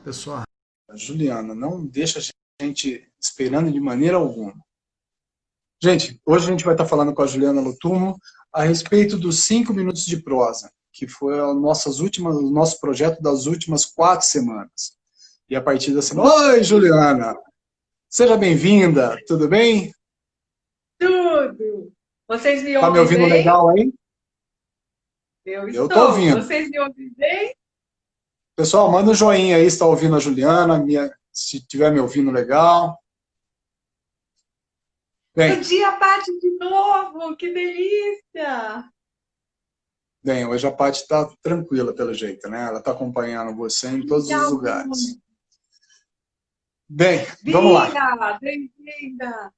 Pessoal, a Juliana não deixa a gente esperando de maneira alguma. Gente, hoje a gente vai estar falando com a Juliana Lotumo a respeito dos 5 minutos de prosa, que foi o nosso projeto das últimas 4 semanas. E a partir da semana... Oi, Juliana! Seja bem-vinda, tudo bem? Tudo! Vocês me Tá me ouvem ouvindo bem? legal aí? Eu Eu tô estou. ouvindo. Vocês me ouvem bem? Pessoal, manda um joinha aí se está ouvindo a Juliana, se estiver me ouvindo legal. Bom Bem, dia, Paty, de novo! Que delícia! Bem, hoje a Paty está tranquila, pelo jeito, né? Ela está acompanhando você em todos os Legal lugares. muito! Bem, vamos lá. Bem-vinda! Bem-vinda!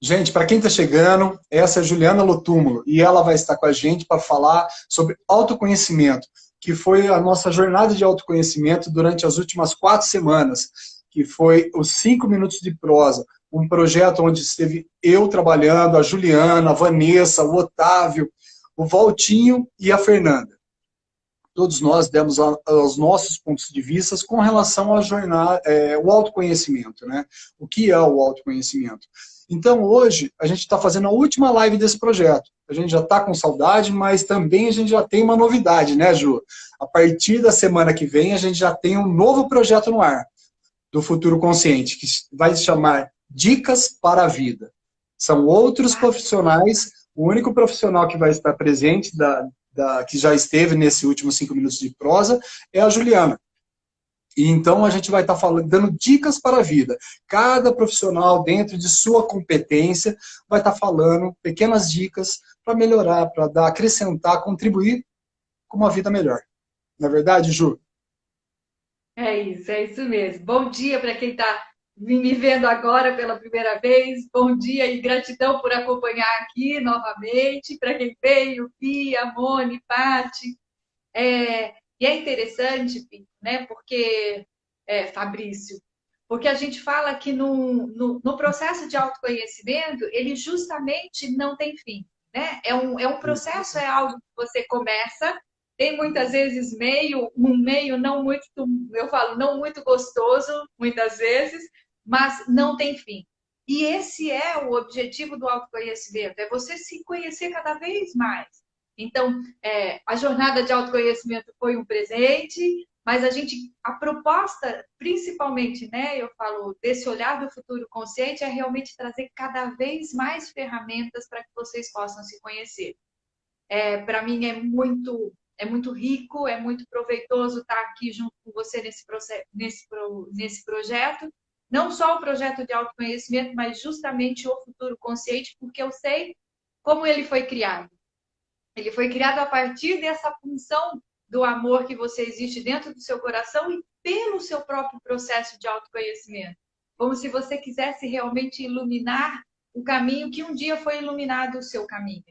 Gente, para quem está chegando, essa é a Juliana Lotúmulo e ela vai estar com a gente para falar sobre autoconhecimento, que foi a nossa jornada de autoconhecimento durante as últimas 4 semanas, que foi os 5 minutos de prosa, um projeto onde esteve eu trabalhando, a Juliana, a Vanessa, o Otávio, o Valtinho e a Fernanda. Todos nós demos os nossos pontos de vista com relação à jornada, o autoconhecimento, né? O que é o autoconhecimento? Então, hoje, a gente está fazendo a última live desse projeto. A gente já está com saudade, mas também a gente já tem uma novidade, né, Ju? A partir da semana que vem, a gente já tem um novo projeto no ar, do Futuro Consciente, que vai se chamar Dicas para a Vida. São outros profissionais, o único profissional que vai estar presente que já esteve nesses últimos 5 minutos de prosa, é a Juliana. E então a gente vai estar dando dicas para a vida. Cada profissional, dentro de sua competência, vai estar falando pequenas dicas para melhorar, para acrescentar, contribuir com uma vida melhor. Não é verdade, Ju? É isso mesmo. Bom dia para quem está me vendo agora pela primeira vez. Bom dia e gratidão por acompanhar aqui novamente. Para quem veio, Pia, Mone, Pati. E é interessante, né? Porque, Fabrício, porque a gente fala que no processo de autoconhecimento, ele justamente não tem fim, né? É um processo, é algo que você começa, tem muitas vezes um meio não muito, eu falo, não muito gostoso, muitas vezes, mas não tem fim. E esse é o objetivo do autoconhecimento, é você se conhecer cada vez mais. Então, a jornada de autoconhecimento foi um presente, mas a proposta, principalmente, né, eu falo, desse olhar do futuro consciente, é realmente trazer cada vez mais ferramentas para que vocês possam se conhecer. Para mim é muito rico, é muito proveitoso estar aqui junto com você nesse projeto. Não só o projeto de autoconhecimento, mas justamente o futuro consciente, porque eu sei como ele foi criado. Ele foi criado a partir dessa função do amor que você existe dentro do seu coração e pelo seu próprio processo de autoconhecimento. Como se você quisesse realmente iluminar o caminho que um dia foi iluminado o seu caminho,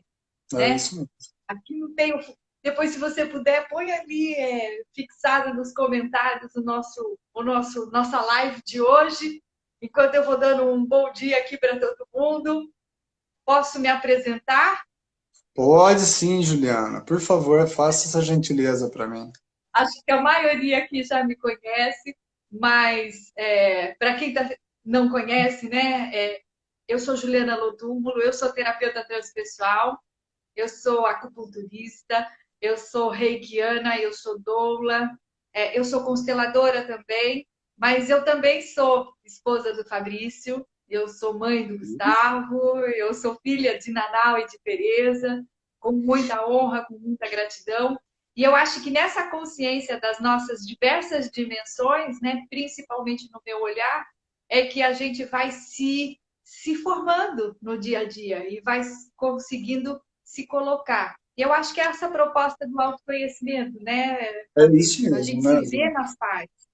É né? isso mesmo. Aqui não tem. Depois, se você puder, põe ali fixado nos comentários nossa live de hoje. Enquanto eu vou dando um bom dia aqui para todo mundo, posso me apresentar? Pode sim, Juliana. Por favor, faça essa gentileza para mim. Acho que a maioria aqui já me conhece, mas para quem não conhece, né? Eu sou Juliana Lotúmulo, eu sou terapeuta transpessoal, eu sou acupunturista, eu sou reikiana, eu sou doula, eu sou consteladora também, mas eu também sou esposa do Fabrício, eu sou mãe do Gustavo, eu sou filha de Nanau e de Tereza, com muita honra, com muita gratidão. E eu acho que nessa consciência das nossas diversas dimensões, né, principalmente no meu olhar, é que a gente vai se formando no dia a dia e vai conseguindo se colocar. Eu acho que é essa proposta do autoconhecimento, né, É isso Fabrício? A mesmo, gente né, se vê Ju? nas partes.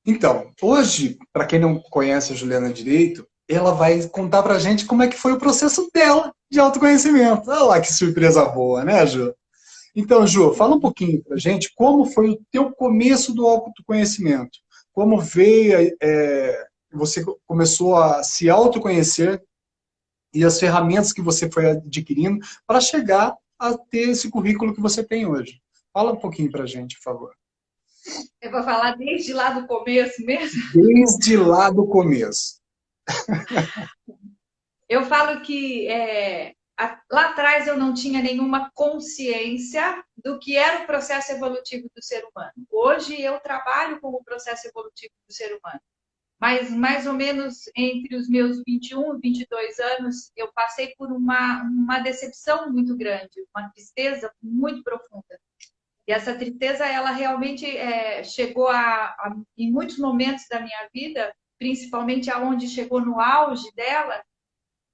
Então, hoje, para quem não conhece a Juliana direito, ela vai contar para a gente como é que foi o processo dela de autoconhecimento. Olha lá que surpresa boa, né, Ju? Então, Ju, fala um pouquinho para a gente como foi o teu começo do autoconhecimento. Como veio, você começou a se autoconhecer e as ferramentas que você foi adquirindo para chegar a ter esse currículo que você tem hoje. Fala um pouquinho para a gente, por favor. Eu vou falar desde lá do começo mesmo. Desde lá do começo. Eu falo que lá atrás eu não tinha nenhuma consciência do que era o processo evolutivo do ser humano. Hoje eu trabalho com o processo evolutivo do ser humano. Mas mais ou menos entre os meus 21 e 22 anos, eu passei por uma decepção muito grande, uma tristeza muito profunda. E essa tristeza, ela realmente chegou em muitos momentos da minha vida, principalmente aonde chegou no auge dela,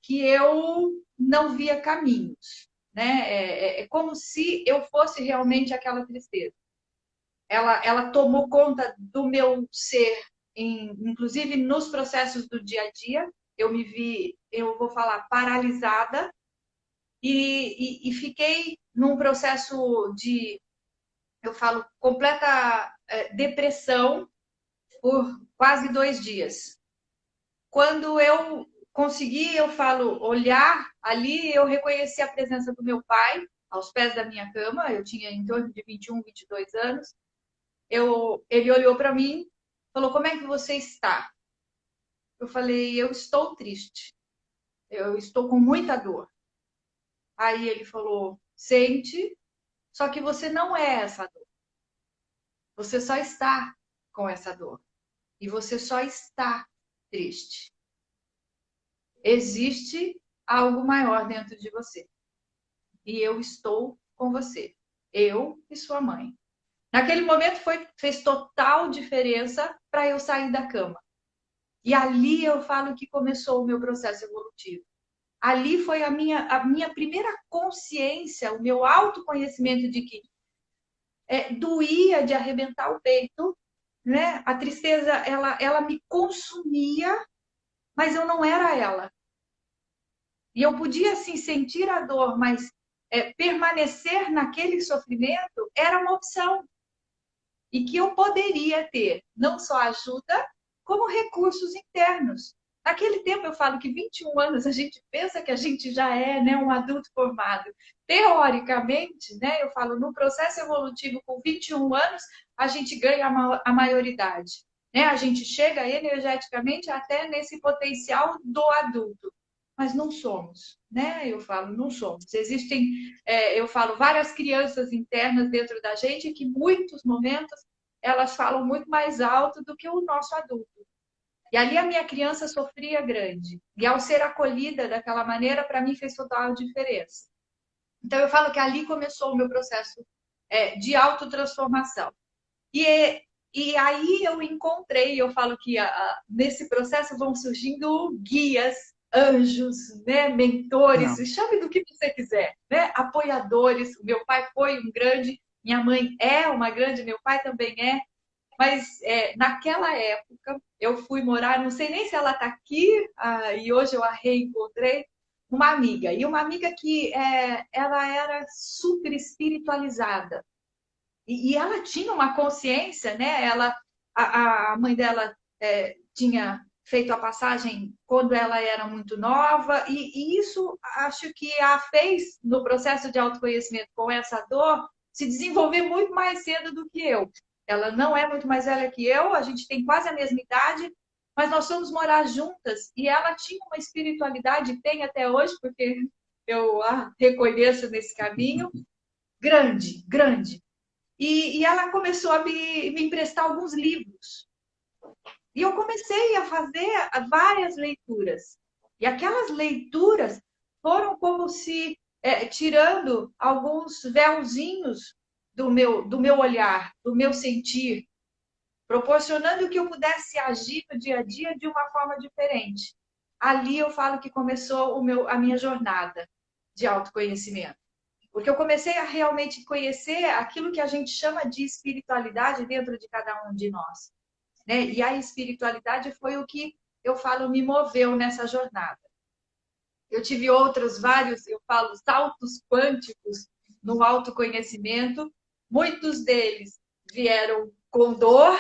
que eu não via caminhos, né? É como se eu fosse realmente aquela tristeza. Ela tomou conta do meu ser, inclusive nos processos do dia a dia. Eu me vi, eu vou falar, paralisada e fiquei num processo de, eu falo, completa depressão por quase 2 dias. Quando eu consegui, eu falo, olhar ali, eu reconheci a presença do meu pai aos pés da minha cama. Eu tinha em torno de 21, 22 anos. Ele olhou para mim, falou: como é que você está? Eu falei: eu estou triste. Eu estou com muita dor. Aí ele falou: sente, só que você não é essa dor. Você só está com essa dor. E você só está triste. Existe algo maior dentro de você. E eu estou com você. Eu e sua mãe. Naquele momento fez total diferença para eu sair da cama. E ali eu falo que começou o meu processo evolutivo. Ali foi a minha primeira consciência, o meu autoconhecimento de que doía de arrebentar o peito, né? A tristeza, ela me consumia, mas eu não era ela. E eu podia, assim, sentir a dor, mas permanecer naquele sofrimento era uma opção. E que eu poderia ter não só ajuda, como recursos internos. Naquele tempo, eu falo que 21 anos, a gente pensa que a gente já é, né, um adulto formado. Teoricamente, né, eu falo, no processo evolutivo, com 21 anos, a gente ganha a maioridade. Né? A gente chega energeticamente até nesse potencial do adulto. Mas não somos, né? Eu falo, não somos. Existem, eu falo, várias crianças internas dentro da gente que, em muitos momentos, elas falam muito mais alto do que o nosso adulto. E ali a minha criança sofria grande. E ao ser acolhida daquela maneira, para mim fez total diferença. Então eu falo que ali começou o meu processo de autotransformação. E aí eu encontrei, eu falo que nesse processo vão surgindo guias, anjos, né, mentores, Não. chame do que você quiser, né, apoiadores. O meu pai foi um grande, minha mãe é uma grande, meu pai também é. Mas naquela época eu fui morar, não sei nem se ela está aqui, e hoje eu a reencontrei, uma amiga. E uma amiga que ela era super espiritualizada. E ela tinha uma consciência, né? A mãe dela tinha feito a passagem quando ela era muito nova, e isso acho que a fez, no processo de autoconhecimento com essa dor, se desenvolver muito mais cedo do que eu. Ela não é muito mais velha que eu, a gente tem quase a mesma idade, mas nós fomos morar juntas, e ela tinha uma espiritualidade, tem até hoje, porque eu a reconheço nesse caminho, grande, grande. E ela começou a me emprestar alguns livros. E eu comecei a fazer várias leituras. E aquelas leituras foram como se tirando alguns véuzinhos do meu olhar, do meu sentir, proporcionando que eu pudesse agir no dia a dia de uma forma diferente. Ali eu falo que começou a minha jornada de autoconhecimento. Porque eu comecei a realmente conhecer aquilo que a gente chama de espiritualidade dentro de cada um de nós. Né? E a espiritualidade foi o que, eu falo, me moveu nessa jornada. Eu tive outros vários, eu falo, saltos quânticos no autoconhecimento. Muitos deles vieram com dor,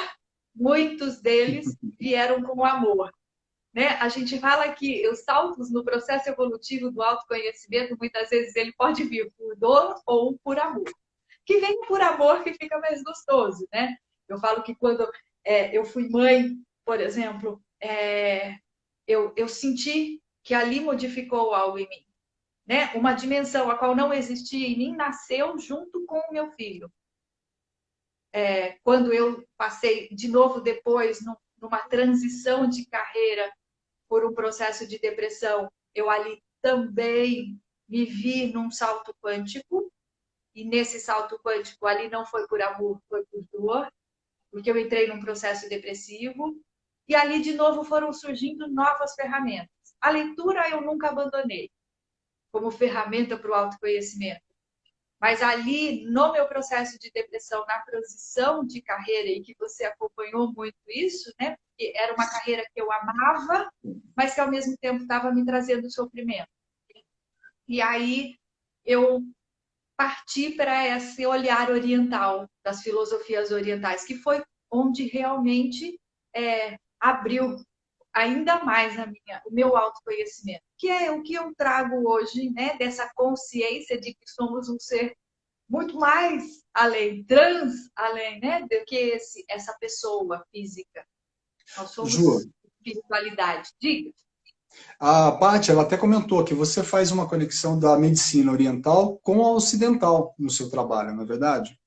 muitos deles vieram com amor. Né? A gente fala que os saltos no processo evolutivo do autoconhecimento, muitas vezes ele pode vir por dor ou por amor. Que vem por amor que fica mais gostoso, né? Eu falo que quando eu fui mãe, por exemplo, eu senti que ali modificou algo em mim, né? Uma dimensão a qual não existia em mim nasceu junto com o meu filho. Quando eu passei de novo depois numa transição de carreira por um processo de depressão, eu ali também me vi num salto quântico, e nesse salto quântico ali não foi por amor, foi por dor, porque eu entrei num processo depressivo, e ali de novo foram surgindo novas ferramentas. A leitura eu nunca abandonei como ferramenta para o autoconhecimento. Mas ali, no meu processo de depressão, na transição de carreira, e que você acompanhou muito isso, né? Porque era uma carreira que eu amava, mas que ao mesmo tempo estava me trazendo sofrimento. E aí eu parti para esse olhar oriental, das filosofias orientais, que foi onde realmente abriu ainda mais o meu autoconhecimento, que é o que eu trago hoje, né? Dessa consciência de que somos um ser muito mais além, além, né, do que essa pessoa física. Nós Ju, somos espiritualidade. Diga. a Paty, ela até comentou que você faz uma conexão da medicina oriental com a ocidental no seu trabalho, não é verdade?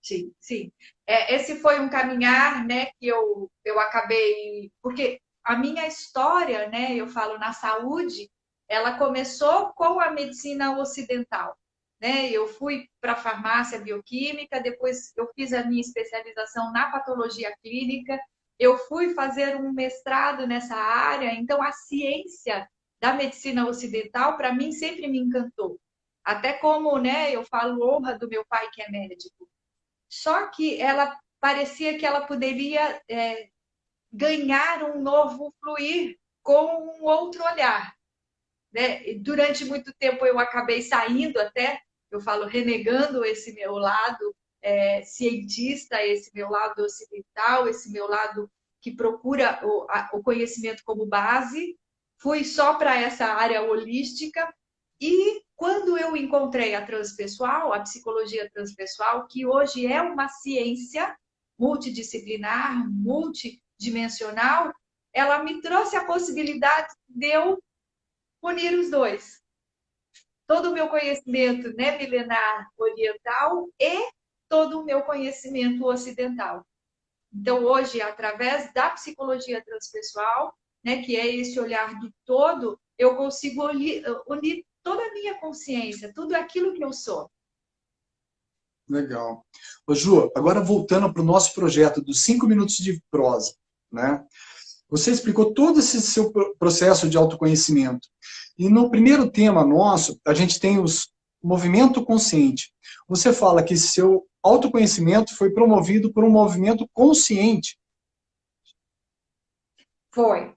Sim, sim. Esse foi um caminhar, né, que eu acabei... Porque a minha história, né, eu falo na saúde, ela começou com a medicina ocidental. Né? Eu fui para a farmácia bioquímica, depois eu fiz a minha especialização na patologia clínica, eu fui fazer um mestrado nessa área, então a ciência da medicina ocidental, para mim, sempre me encantou. Até como, né, eu falo honra do meu pai, que é médico. Só que ela parecia que ela poderia ganhar um novo fluir com um outro olhar. Né? Durante muito tempo eu acabei saindo até, eu falo, renegando esse meu lado cientista, esse meu lado ocidental, esse meu lado que procura o conhecimento como base. Fui só para essa área holística e quando eu encontrei a transpessoal, a psicologia transpessoal, que hoje é uma ciência multidisciplinar, multidimensional, ela me trouxe a possibilidade de eu unir os dois. Todo o meu conhecimento, né, milenar oriental e todo o meu conhecimento ocidental. Então, hoje, através da psicologia transpessoal, né, que é esse olhar do todo, eu consigo unir toda a minha consciência, tudo aquilo que eu sou. Legal. Ô, Ju, agora voltando para o nosso projeto dos 5 minutos de prosa, né? Você explicou todo esse seu processo de autoconhecimento. E no primeiro tema nosso, a gente tem o movimento consciente. Você fala que seu autoconhecimento foi promovido por um movimento consciente. Foi.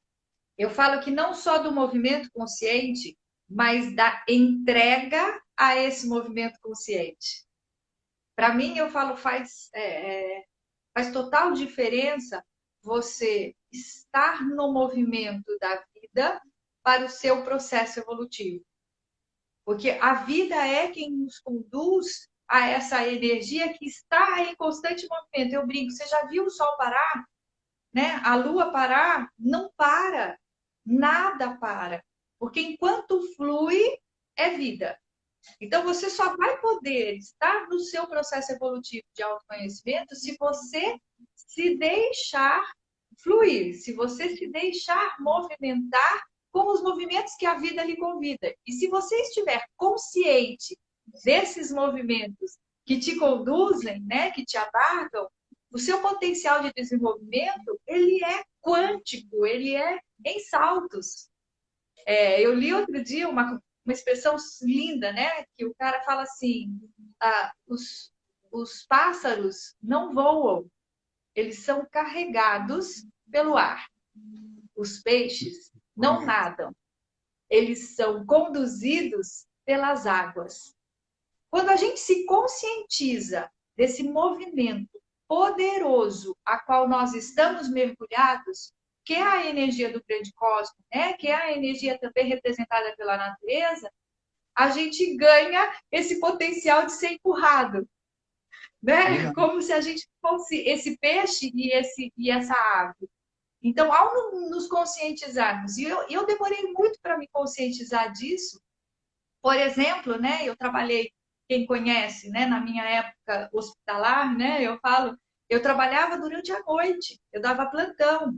Eu falo que não só do movimento consciente, mas da entrega a esse movimento consciente. Para mim, eu falo, faz total diferença você estar no movimento da vida para o seu processo evolutivo. Porque a vida é quem nos conduz a essa energia que está em constante movimento. Eu brinco, você já viu o sol parar? Né? A lua parar? Não para. Nada para. Porque enquanto flui, é vida. Então, você só vai poder estar no seu processo evolutivo de autoconhecimento se você se deixar fluir, se você se deixar movimentar com os movimentos que a vida lhe convida. E se você estiver consciente desses movimentos que te conduzem, né, que te abarcam, o seu potencial de desenvolvimento, ele é quântico, ele é em saltos. Eu li outro dia uma expressão linda, né? Que o cara fala assim: os pássaros não voam, eles são carregados pelo ar. Os peixes não nadam, eles são conduzidos pelas águas. Quando a gente se conscientiza desse movimento poderoso a qual nós estamos mergulhados, que é a energia do grande cosmos, né? Que é a energia também representada pela natureza, a gente ganha esse potencial de ser empurrado. né? Verdade. Como se a gente fosse esse peixe e essa ave. Então, ao nos conscientizarmos, e eu demorei muito para me conscientizar disso. Por exemplo, né, eu trabalhei, quem conhece, né, na minha época hospitalar, né, eu falo, eu trabalhava durante a noite, eu dava plantão.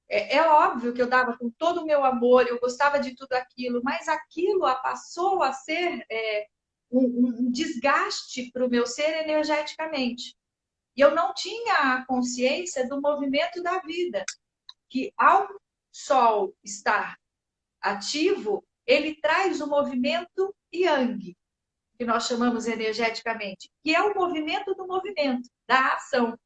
É óbvio que eu dava com todo o meu amor, eu gostava de tudo aquilo, mas aquilo passou a ser um desgaste para o meu ser energeticamente. E eu não tinha a consciência do movimento da vida, que ao Sol estar ativo, ele traz o movimento Yang, que nós chamamos energeticamente, que é o movimento do movimento, da ação.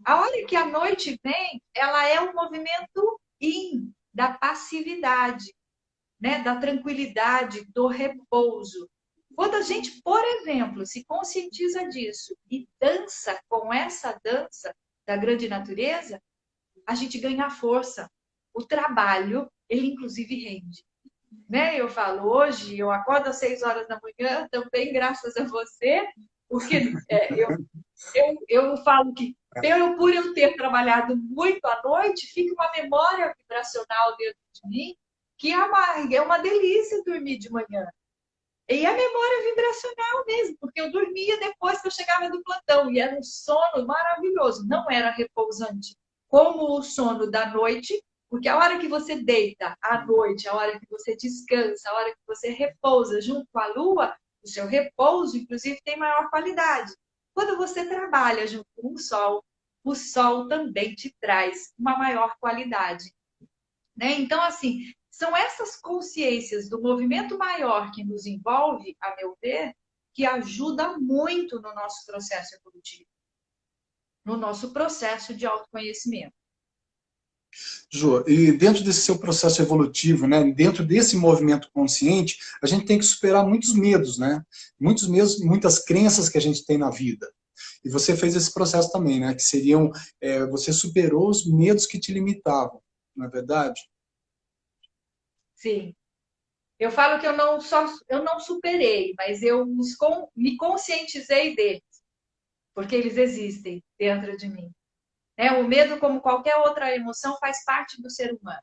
A hora que a noite vem, ela é um movimento Yin, da passividade, né? Da tranquilidade, do repouso. Quando a gente, por exemplo, se conscientiza disso e dança com essa dança da grande natureza, a gente ganha força. O trabalho, ele inclusive rende. Né? Eu falo, hoje eu acordo às 6 horas da manhã, também graças a você, porque eu falo que por eu ter trabalhado muito à noite, fica uma memória vibracional dentro de mim, que é uma delícia dormir de manhã. E é memória vibracional mesmo, porque eu dormia depois que eu chegava do plantão, e era um sono maravilhoso, não era repousante, como o sono da noite, porque a hora que você deita à noite, a hora que você descansa, a hora que você repousa junto com a lua, o seu repouso, inclusive, tem maior qualidade. Quando você trabalha junto com o sol também te traz uma maior qualidade. Né? Então, assim, são essas consciências do movimento maior que nos envolve, a meu ver, que ajuda muito no nosso processo evolutivo, no nosso processo de autoconhecimento. Ju, e dentro desse seu processo evolutivo, né, dentro desse movimento consciente, a gente tem que superar muitos medos, né? Muitos medos, muitas crenças que a gente tem na vida. E você fez esse processo também, né? Que seriam, você superou os medos que te limitavam, não é verdade? Sim. Eu falo que eu não superei, mas me conscientizei deles, porque eles existem dentro de mim. Né? O medo, como qualquer outra emoção, faz parte do ser humano.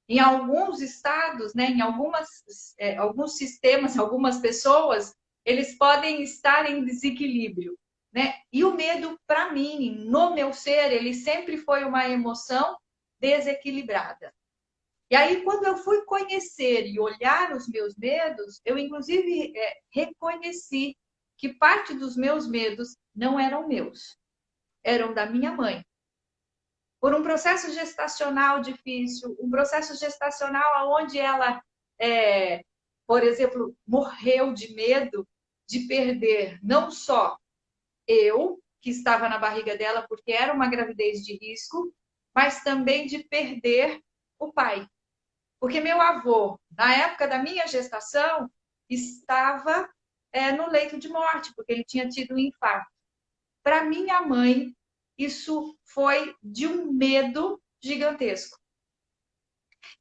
Em alguns estados, né, em alguns sistemas, algumas pessoas, eles podem estar em desequilíbrio. Né? E o medo, para mim, no meu ser, ele sempre foi uma emoção desequilibrada. E aí, quando eu fui conhecer e olhar os meus medos, eu, inclusive, reconheci que parte dos meus medos não eram meus, eram da minha mãe. Por um processo gestacional difícil, um processo gestacional onde ela, por exemplo, morreu de medo de perder não só eu, que estava na barriga dela, porque era uma gravidez de risco, mas também de perder o pai. Porque meu avô, na época da minha gestação, estava no leito de morte, porque ele tinha tido um infarto. Para minha mãe, isso foi de um medo gigantesco.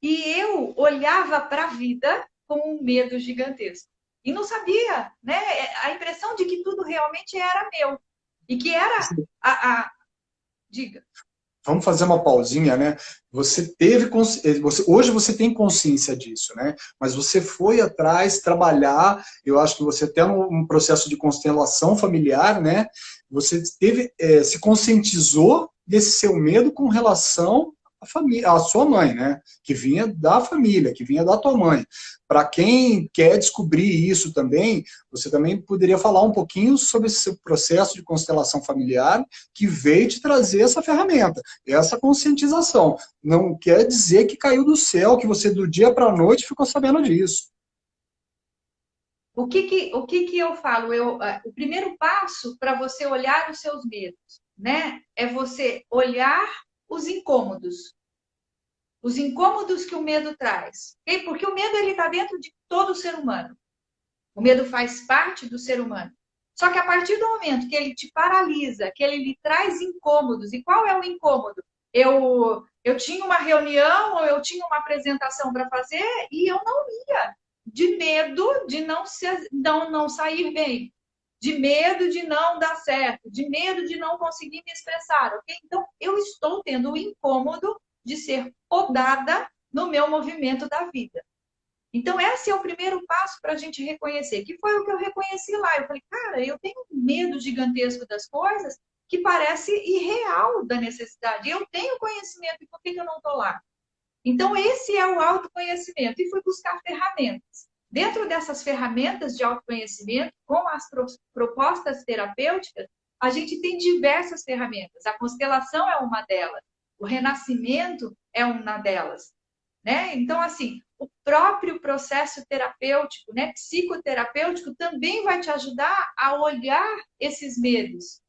E eu olhava para a vida com um medo gigantesco. E não sabia, né? A impressão de que tudo realmente era meu. E que era diga. Vamos fazer uma pausinha, né? Hoje você tem consciência disso, né? Mas você foi atrás trabalhar. Eu acho que você até num processo de constelação familiar, né? Você se conscientizou desse seu medo com relação à família, à sua mãe, né? Que vinha da família, que vinha da tua mãe. Para quem quer descobrir isso também, você também poderia falar um pouquinho sobre esse seu processo de constelação familiar que veio te trazer essa ferramenta, essa conscientização. Não quer dizer que caiu do céu, que você do dia para a noite ficou sabendo disso. O que eu falo? O primeiro passo para você olhar os seus medos, né? É você olhar os incômodos. Os incômodos que o medo traz. Okay? Porque o medo ele está dentro de todo ser humano. O medo faz parte do ser humano. Só que a partir do momento que ele te paralisa, que ele lhe traz incômodos, e qual é o incômodo? Eu tinha uma reunião ou eu tinha uma apresentação para fazer e eu não ia, de medo de não sair bem. de medo de não dar certo, de medo de não conseguir me expressar, ok? Então, eu estou tendo o incômodo de ser podada no meu movimento da vida. Então, esse é o primeiro passo para a gente reconhecer, que foi o que eu reconheci lá. Eu falei, cara, eu tenho um medo gigantesco das coisas que parece irreal da necessidade. Eu tenho conhecimento, e por que eu não estou lá? Então, esse é o autoconhecimento. E fui buscar ferramentas. Dentro dessas ferramentas de autoconhecimento, com as propostas terapêuticas, a gente tem diversas ferramentas. A constelação é uma delas. O renascimento é uma delas. Né? Então, assim, o próprio processo terapêutico, né, psicoterapêutico, também vai te ajudar a olhar esses medos.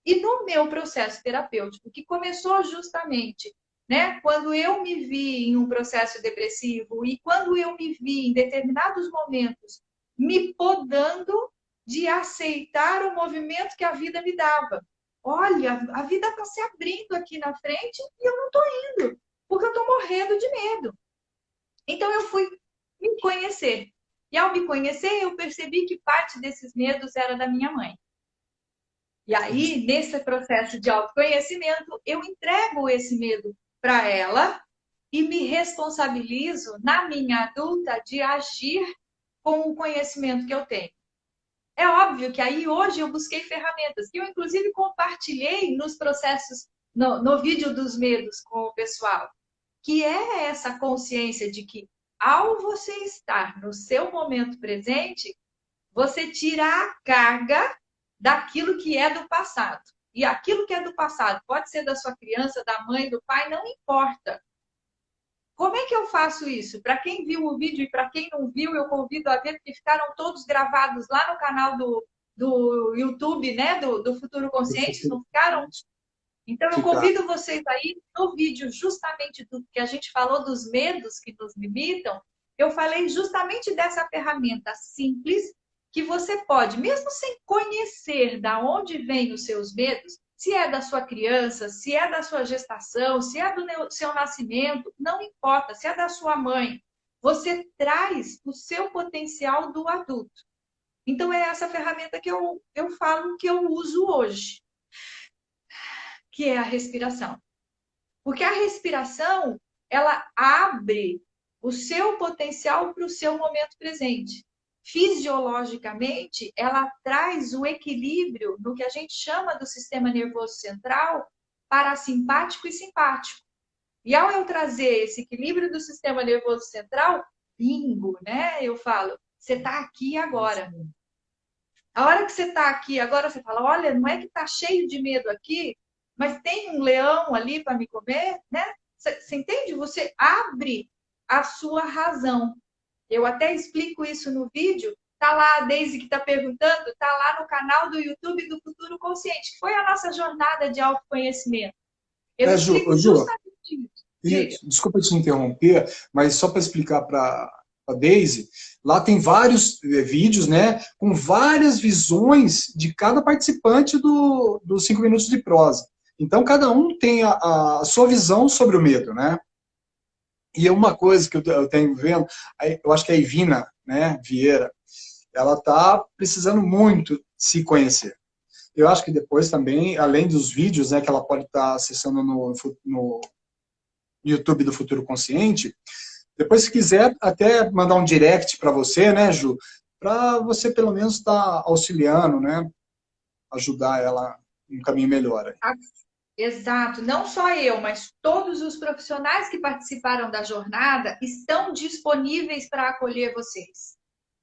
E no meu processo terapêutico, que começou justamente, né, quando eu me vi em um processo depressivo e quando eu me vi em determinados momentos me podando de aceitar o movimento que a vida me dava. Olha, a vida está se abrindo aqui na frente e eu não estou indo, porque eu estou morrendo de medo. Então eu fui me conhecer. E ao me conhecer, eu percebi que parte desses medos era da minha mãe. E aí, nesse processo de autoconhecimento, eu entrego esse medo para ela e me responsabilizo na minha adulta de agir com o conhecimento que eu tenho. É óbvio que aí hoje eu busquei ferramentas que eu inclusive compartilhei nos processos, no vídeo dos medos com o pessoal, que é essa consciência de que ao você estar no seu momento presente, você tira a carga daquilo que é do passado. E aquilo que é do passado pode ser da sua criança, da mãe, do pai, não importa. Como é que eu faço isso? Para quem viu o vídeo e para quem não viu, eu convido a ver, porque ficaram todos gravados lá no canal do YouTube, né? Do Futuro Consciente, não ficaram? Então, eu convido vocês aí, no vídeo justamente do que a gente falou dos medos que nos limitam, eu falei justamente dessa ferramenta simples que você pode, mesmo sem conhecer da onde vêm os seus medos, se é da sua criança, se é da sua gestação, se é do seu nascimento, não importa, se é da sua mãe, você traz o seu potencial do adulto. Então, é essa ferramenta que eu falo que eu uso hoje, que é a respiração. Porque a respiração, ela abre o seu potencial para o seu momento presente. Fisiologicamente, ela traz o equilíbrio no que a gente chama do sistema nervoso central, parasimpático e simpático. E ao eu trazer esse equilíbrio do sistema nervoso central, bingo, né? Eu falo, você está aqui agora. A hora que você está aqui agora, você fala, olha, não é que está cheio de medo aqui, mas tem um leão ali para me comer, né? Você entende? Você abre a sua razão. Eu até explico isso no vídeo. Tá lá a Deise que está perguntando, tá lá no canal do YouTube do Futuro Consciente, que foi a nossa jornada de autoconhecimento. Eu explico justamente isso. Desculpa te interromper, mas só para explicar para a Deise, lá tem vários vídeos, né, com várias visões de cada participante dos 5 minutos de prosa. Então, cada um tem a sua visão sobre o medo, né? E uma coisa que eu tenho vendo, eu acho que a Ivina, né, Vieira, ela está precisando muito se conhecer. Eu acho que depois também, além dos vídeos, né, que ela pode estar acessando no YouTube do Futuro Consciente, depois, se quiser, até mandar um direct para você, né, Ju, para você pelo menos estar auxiliando, né, ajudar ela em um caminho melhor. Exato, não só eu, mas todos os profissionais que participaram da jornada estão disponíveis para acolher vocês.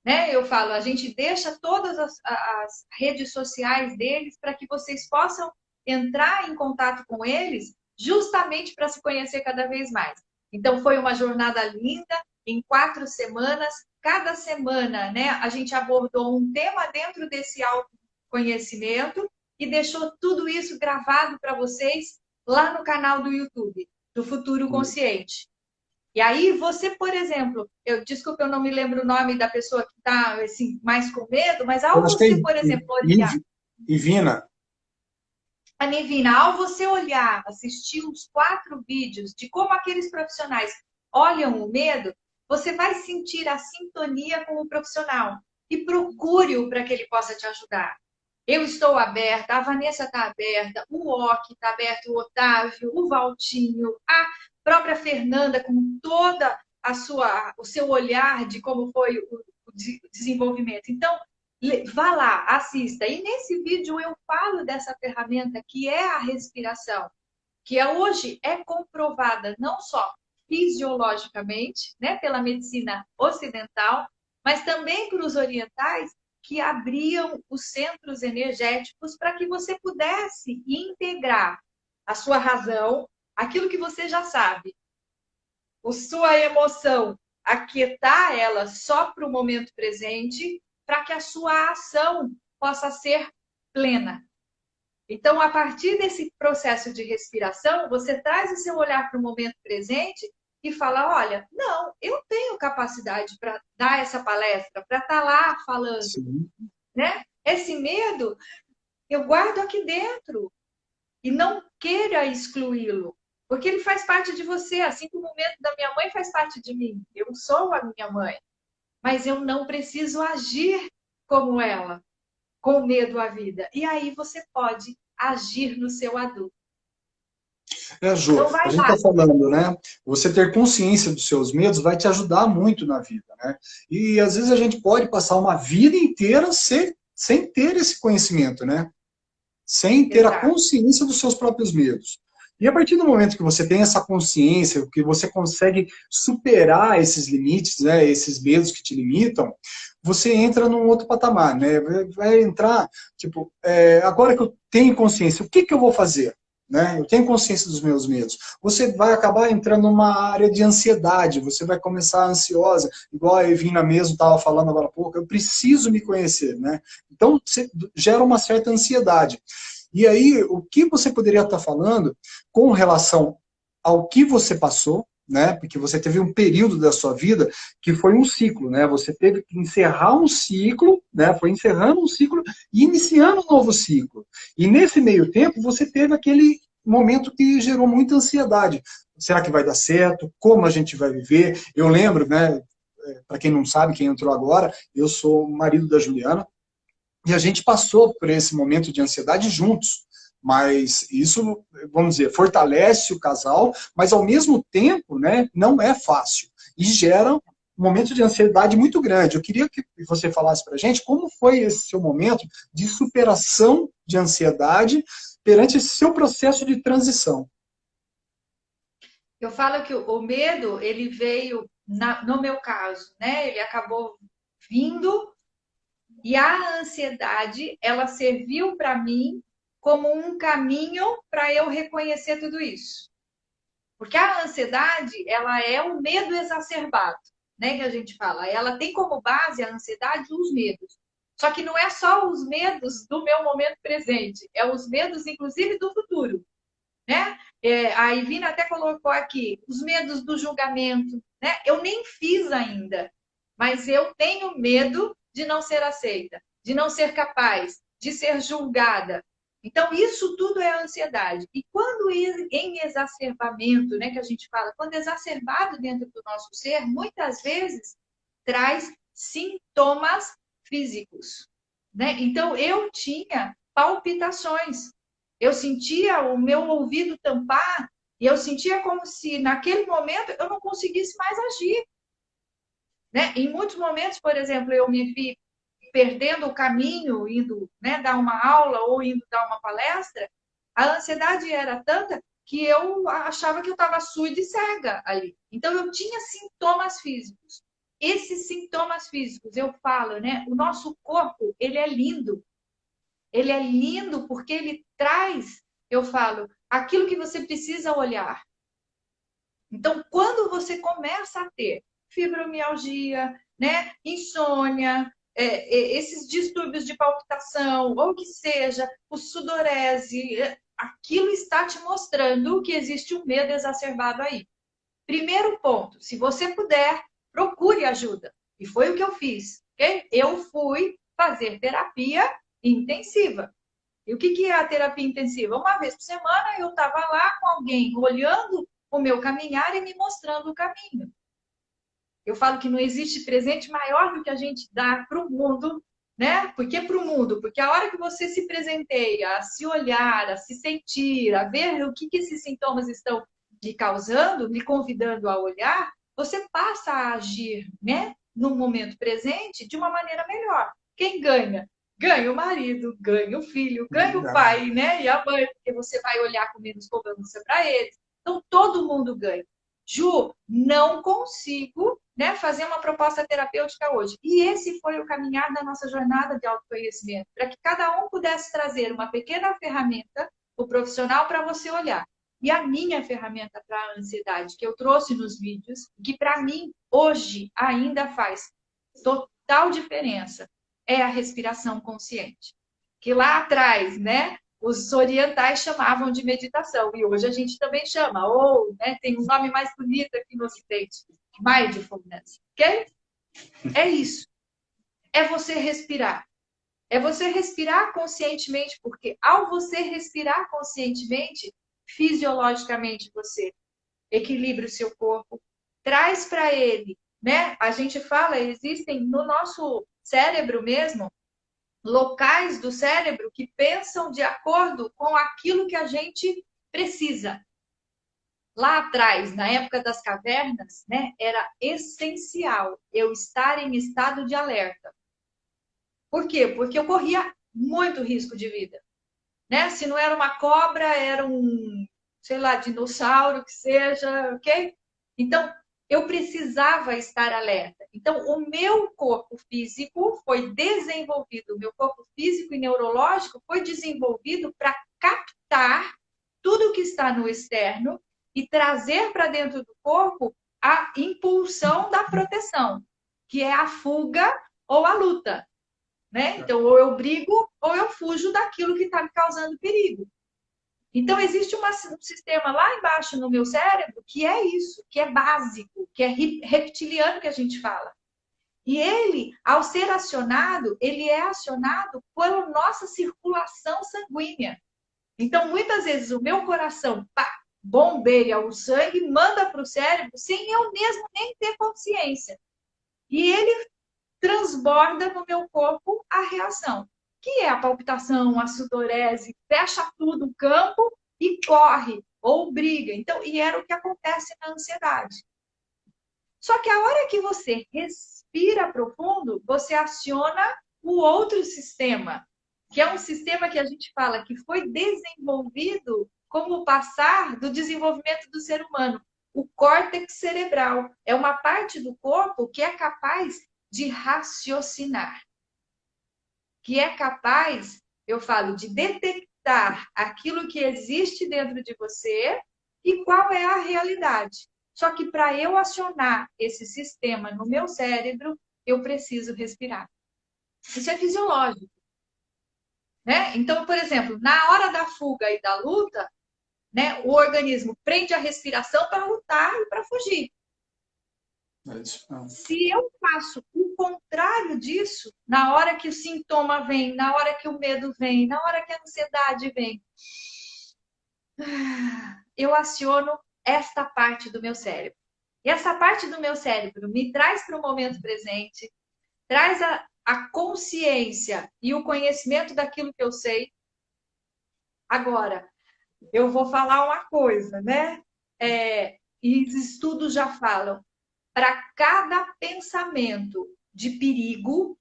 Né? Eu falo, a gente deixa todas as redes sociais deles para que vocês possam entrar em contato com eles, justamente para se conhecer cada vez mais. Então, foi uma jornada linda, em 4 semanas. Cada semana, né, a gente abordou um tema dentro desse autoconhecimento e deixou tudo isso gravado para vocês lá no canal do YouTube, do Futuro Consciente. E aí você, por exemplo, desculpa, eu não me lembro o nome da pessoa que está assim, mais com medo, mas ao você, por exemplo, olhar... Ivina. A Nivina, ao você olhar, assistir uns 4 vídeos de como aqueles profissionais olham o medo, você vai sentir a sintonia com o profissional e procure-o para que ele possa te ajudar. eu estou aberta, a Vanessa está aberta, o Ok está aberto, o Otávio, o Valtinho, a própria Fernanda, com toda o seu olhar de como foi o desenvolvimento. Então, vá lá, assista. E nesse vídeo eu falo dessa ferramenta que é a respiração, que hoje é comprovada não só fisiologicamente, né, pela medicina ocidental, mas também para os orientais, que abriam os centros energéticos para que você pudesse integrar a sua razão, aquilo que você já sabe, a sua emoção, aquietar ela só para o momento presente, para que a sua ação possa ser plena. Então, a partir desse processo de respiração, você traz o seu olhar para o momento presente e fala, olha, não, eu tenho capacidade para dar essa palestra, para estar lá falando. Sim. Né? Esse medo, eu guardo aqui dentro e não queira excluí-lo, porque ele faz parte de você, assim como o medo da minha mãe faz parte de mim. Eu sou a minha mãe, mas eu não preciso agir como ela, com medo à vida. E aí você pode agir no seu adulto. Ju, Então vai a gente lá. está falando, né? Você ter consciência dos seus medos vai te ajudar muito na vida, né? E às vezes a gente pode passar uma vida inteira sem ter esse conhecimento, né? Sem ter a Exato. consciência dos seus próprios medos. E a partir do momento que você tem essa consciência, que você consegue superar esses limites, né, esses medos que te limitam, você entra num outro patamar, né? Vai entrar, tipo, agora que eu tenho consciência, o que que eu vou fazer? Né? Eu tenho consciência dos meus medos. Você vai acabar entrando numa área de ansiedade, você vai começar ansiosa, igual a Evina mesmo estava falando agora há pouco, eu preciso me conhecer, né? Então, gera uma certa ansiedade. E aí, o que você poderia estar falando com relação ao que você passou, né? Porque você teve um período da sua vida que foi um ciclo, né? Você teve que encerrar um ciclo, né? Foi encerrando um ciclo e iniciando um novo ciclo. E nesse meio tempo, você teve aquele momento que gerou muita ansiedade. Será que vai dar certo? Como a gente vai viver? Eu lembro, né? Para quem não sabe, quem entrou agora, eu sou o marido da Juliana, e a gente passou por esse momento de ansiedade juntos. Mas isso, vamos dizer, fortalece o casal, mas ao mesmo tempo, né, não é fácil. E gera um momento de ansiedade muito grande. Eu queria que você falasse para a gente como foi esse seu momento de superação de ansiedade perante esse seu processo de transição. Eu falo que o medo, ele veio, no meu caso, né? Ele acabou vindo. E a ansiedade, ela serviu para mim como um caminho para eu reconhecer tudo isso. Porque a ansiedade, ela é um medo exacerbado, né, que a gente fala. Ela tem como base a ansiedade os medos. Só que não é só os medos do meu momento presente, é os medos, inclusive, do futuro, né? A Ivina até colocou aqui os medos do julgamento, né? Eu nem fiz ainda, mas eu tenho medo de não ser aceita, de não ser capaz, de ser julgada. Então, isso tudo é ansiedade. E quando em exacerbamento, né, que a gente fala, quando exacerbado dentro do nosso ser, muitas vezes traz sintomas físicos, né? Então, eu tinha palpitações, eu sentia o meu ouvido tampar e eu sentia como se naquele momento eu não conseguisse mais agir. Né? Em muitos momentos, por exemplo, eu me vi perdendo o caminho, indo, né, dar uma aula ou indo dar uma palestra, a ansiedade era tanta que eu achava que eu estava surda e cega ali. Então, eu tinha sintomas físicos. Esses sintomas físicos, eu falo, né? O nosso corpo, ele é lindo. Ele é lindo porque ele traz, eu falo, aquilo que você precisa olhar. Então, quando você começa a ter fibromialgia, né, insônia, esses distúrbios de palpitação, ou que seja, o sudorese, aquilo está te mostrando que existe um medo exacerbado aí. Primeiro ponto, se você puder, procure ajuda. E foi o que eu fiz. Okay? Eu fui fazer terapia intensiva. E o que é a terapia intensiva? Uma vez por semana eu estava lá com alguém olhando o meu caminhar e me mostrando o caminho. Eu falo que não existe presente maior do que a gente dá para o mundo né? Por que para o mundo? Porque a hora que você se presenteia a se olhar, a se sentir, a ver o que esses sintomas estão lhe causando, lhe convidando a olhar, você passa a agir, né? No momento presente, de uma maneira melhor. Quem ganha? Ganha o marido, ganha o filho, ganha o Verdade. pai, né? E a mãe, porque você vai olhar com menos cobrança para eles. Então, todo mundo ganha. Ju, não consigo, né, fazer uma proposta terapêutica hoje. E esse foi o caminhar da nossa jornada de autoconhecimento, para que cada um pudesse trazer uma pequena ferramenta, o profissional, para você olhar. E a minha ferramenta para a ansiedade, que eu trouxe nos vídeos, que para mim, hoje, ainda faz total diferença, é a respiração consciente. Que lá atrás, né, os orientais chamavam de meditação, e hoje a gente também chama, ou né, tem um nome mais bonito aqui no Ocidente, mindfulness, ok? É isso. É você respirar. É você respirar conscientemente, porque ao você respirar conscientemente, fisiologicamente você equilibra o seu corpo, traz para ele, né? A gente fala, existem no nosso cérebro mesmo, locais do cérebro que pensam de acordo com aquilo que a gente precisa. Lá atrás, na época das cavernas, né, era essencial eu estar em estado de alerta. Por quê? Porque eu corria muito risco de vida. Né? Se não era uma cobra, era um, sei lá, dinossauro que seja, ok? Então, eu precisava estar alerta. Então, o meu corpo físico foi desenvolvido, o meu corpo físico e neurológico foi desenvolvido para captar tudo que está no externo e trazer para dentro do corpo a impulsão da proteção, que é a fuga ou a luta. Né? Então, ou eu brigo ou eu fujo daquilo que está me causando perigo. Então, existe um sistema lá embaixo no meu cérebro que é isso, que é básico, que é reptiliano que a gente fala. E ele, ao ser acionado, ele é acionado pela nossa circulação sanguínea. Então, muitas vezes, o meu coração bombeia o sangue, manda para o cérebro, sem eu mesmo nem ter consciência. E ele transborda no meu corpo a reação, que é a palpitação, a sudorese, fecha tudo o campo e corre ou briga. Então, e era o que acontece na ansiedade. Só que a hora que você respira profundo, você aciona o outro sistema, que é um sistema que a gente fala que foi desenvolvido como o passar do desenvolvimento do ser humano. O córtex cerebral é uma parte do corpo que é capaz de raciocinar, que é capaz, eu falo, de detectar aquilo que existe dentro de você e qual é a realidade. Só que para eu acionar esse sistema no meu cérebro, eu preciso respirar. Isso é fisiológico. Né? Então, por exemplo, na hora da fuga e da luta, né, o organismo prende a respiração para lutar e para fugir. Se eu faço o contrário disso, na hora que o sintoma vem, na hora que o medo vem, na hora que a ansiedade vem, eu aciono esta parte do meu cérebro. E essa parte do meu cérebro me traz para o momento presente, traz a consciência e o conhecimento daquilo que eu sei. Agora, eu vou falar uma coisa, né? E os estudos já falam, para cada pensamento de perigo,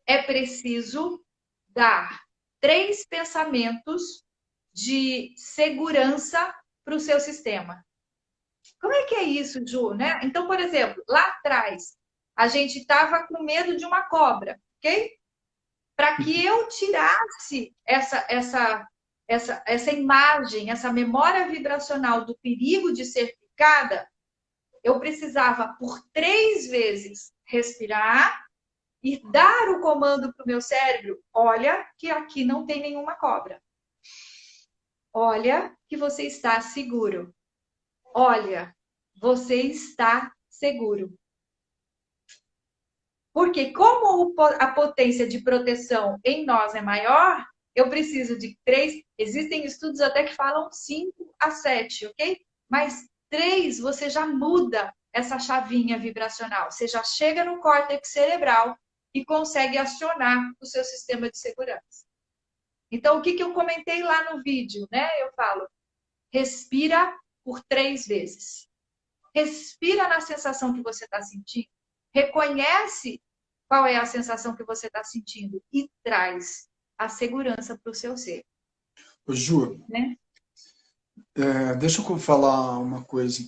é preciso dar 3 pensamentos de segurança para o seu sistema. Como é que é isso, Ju? Né? Então, por exemplo, lá atrás, a gente estava com medo de uma cobra, ok? Para que eu tirasse essa imagem, essa memória vibracional do perigo de ser picada, eu precisava, por 3 vezes, respirar e dar o comando para o meu cérebro: olha que aqui não tem nenhuma cobra. Olha que você está seguro. Olha, você está seguro. Porque como a potência de proteção em nós é maior, eu preciso de 3. Existem estudos até que falam 5 a 7, ok? Mas 3, você já muda essa chavinha vibracional. Você já chega no córtex cerebral e consegue acionar o seu sistema de segurança. Então, o que eu comentei lá no vídeo, né? Eu falo, respira por 3 vezes. Respira na sensação que você está sentindo. Reconhece qual é a sensação que você está sentindo e traz a segurança para o seu ser. Ju, Né? deixa eu falar uma coisa.